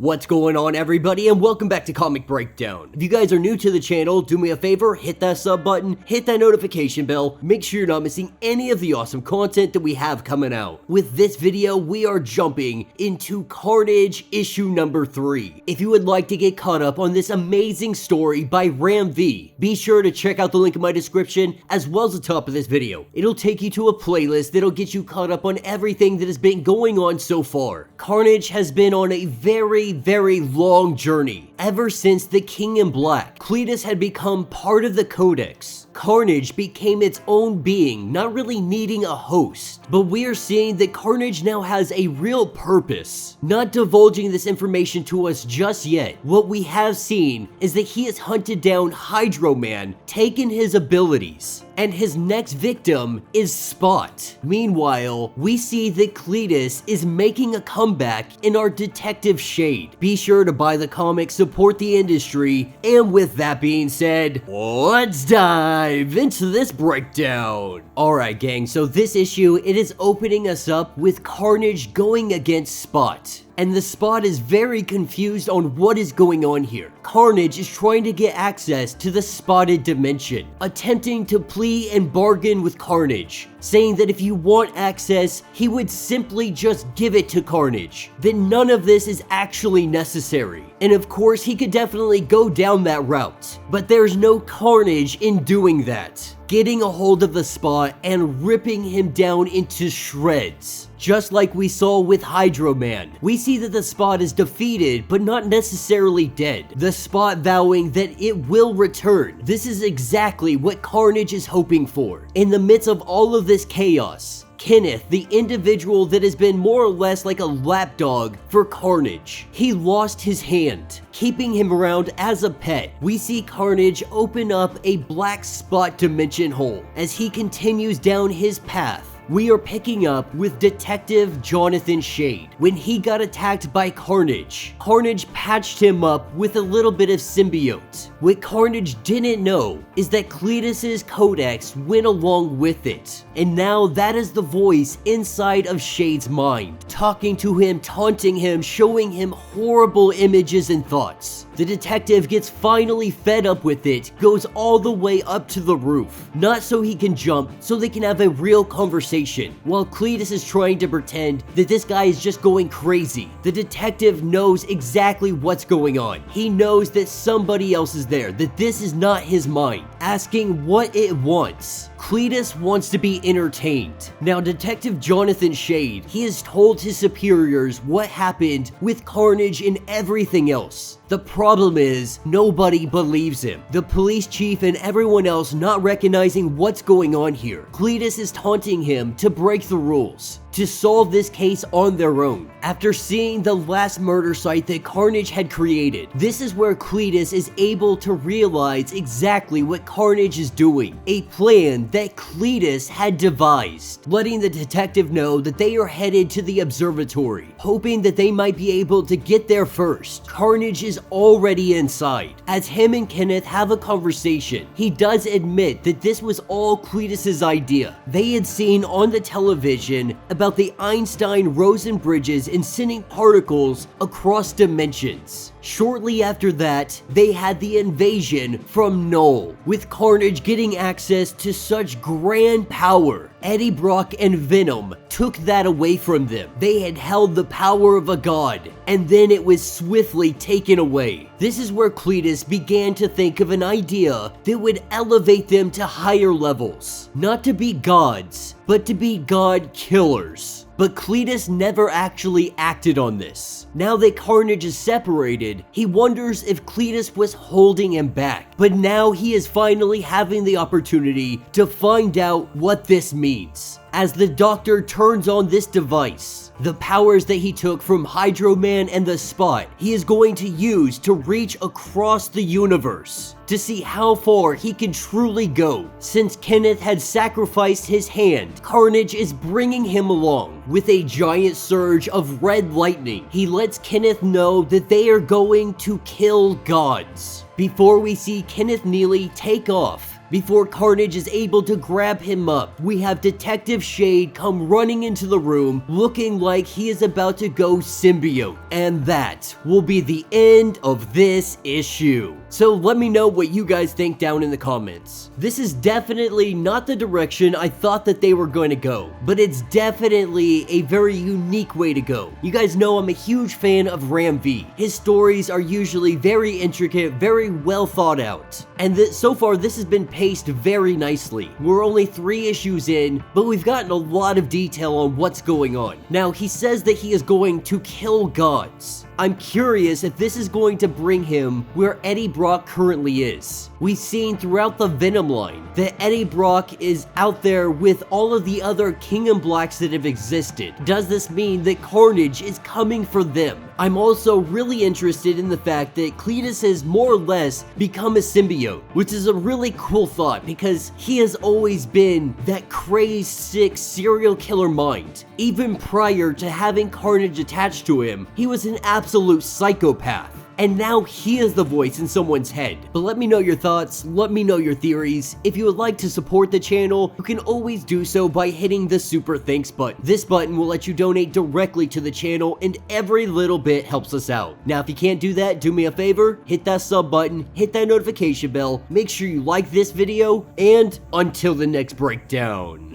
What's going on, everybody, and welcome back to Comic Breakdown. If you guys are new to the channel, do me a favor, hit that sub button, hit that notification bell, make sure you're not missing any of the awesome content that we have coming out. With this video, we are jumping into Carnage issue number 3. If you would like to get caught up on this amazing story by Ram V, be sure to check out the link in my description as well as the top of this video. It'll take you to a playlist that'll get you caught up on everything that has been going on so far. Carnage has been on a very long journey. Ever since the King in Black, Cletus had become part of the Codex. Carnage became its own being, not really needing a host. But we are seeing that Carnage now has a real purpose. Not divulging this information to us just yet, what we have seen is that he has hunted down Hydro Man, taken his abilities, and his next victim is Spot. Meanwhile, we see that Cletus is making a comeback in our detective shade. Be sure to buy the comic, support the industry, and with that being said, let's dive into this breakdown. Alright gang, so this issue, it is opening us up with Carnage going against Spot. And the Spot is very confused on what is going on here. Carnage is trying to get access to the spotted dimension, attempting to plea and bargain with Carnage, saying that if you want access, he would simply just give it to Carnage, that none of this is actually necessary. And of course, he could definitely go down that route, but there's no Carnage in doing that. Getting a hold of the Spot and ripping him down into shreds. Just like we saw with Hydro Man, we see that the Spot is defeated but not necessarily dead. The Spot vowing that it will return. This is exactly what Carnage is hoping for. In the midst of all of this chaos, Kenneth, the individual that has been more or less like a lapdog for Carnage, he lost his hand, keeping him around as a pet. We see Carnage open up a black spot dimension hole as he continues down his path. We are picking up with Detective Jonathan Shade. When he got attacked by Carnage, Carnage patched him up with a little bit of symbiote. What Carnage didn't know is that Cletus's codex went along with it. And now that is the voice inside of Shade's mind, talking to him, taunting him, showing him horrible images and thoughts. The detective gets finally fed up with it, goes all the way up to the roof. Not so he can jump, so they can have a real conversation. While Cletus is trying to pretend that this guy is just going crazy, the detective knows exactly what's going on. He knows that somebody else is there, that this is not his mind, asking what it wants. Cletus wants to be entertained. Now, Detective Jonathan Shade, he has told his superiors what happened with Carnage and everything else. The problem is, nobody believes him. The police chief and everyone else not recognizing what's going on here. Cletus is taunting him to break the rules, to solve this case on their own. After seeing the last murder site that Carnage had created, this is where Cletus is able to realize exactly what Carnage is doing. A plan that Cletus had devised, letting the detective know that they are headed to the observatory, hoping that they might be able to get there first. Carnage is already inside. As him and Kenneth have a conversation, he does admit that this was all Cletus's idea. They had seen on the television about the Einstein-Rosen bridges and sending particles across dimensions. Shortly after that, they had the invasion from Null, with Carnage getting access to such grand power. Eddie Brock and Venom took that away from them. They had held the power of a god, and then it was swiftly taken away. This is where Cletus began to think of an idea that would elevate them to higher levels. Not to be gods, but to be god killers. But Cletus never actually acted on this. Now that Carnage is separated, he wonders if Cletus was holding him back. But now he is finally having the opportunity to find out what this means. As the Doctor turns on this device, the powers that he took from Hydro Man and the Spot, he is going to use to reach across the universe to see how far he can truly go. Since Kenneth had sacrificed his hand, Carnage is bringing him along. With a giant surge of red lightning, he lets Kenneth know that they are going to kill gods. Before we see Kenneth Neely take off, Before Carnage is able to grab him up, we have Detective Shade come running into the room looking like he is about to go symbiote. And that will be the end of this issue. So let me know what you guys think down in the comments. This is definitely not the direction I thought that they were going to go, but it's definitely a very unique way to go. You guys know I'm a huge fan of Ram V. His stories are usually very intricate, very well thought out. And so far this has been paced very nicely. We're only 3 issues in, but we've gotten a lot of detail on what's going on. Now, he says that he is going to kill gods. I'm curious if this is going to bring him where Eddie Brock currently is. We've seen throughout the Venom line that Eddie Brock is out there with all of the other King in Blacks that have existed. Does this mean that Carnage is coming for them? I'm also really interested in the fact that Cletus has more or less become a symbiote, which is a really cool thought because he has always been that crazed, sick serial killer mind. Even prior to having Carnage attached to him, he was an absolute psychopath. And now he is the voice in someone's head. But let me know your thoughts, let me know your theories. If you would like to support the channel, you can always do so by hitting the super thanks button. This button will let you donate directly to the channel, and every little bit helps us out. Now, if you can't do that, do me a favor, hit that sub button, hit that notification bell, make sure you like this video, and until the next breakdown.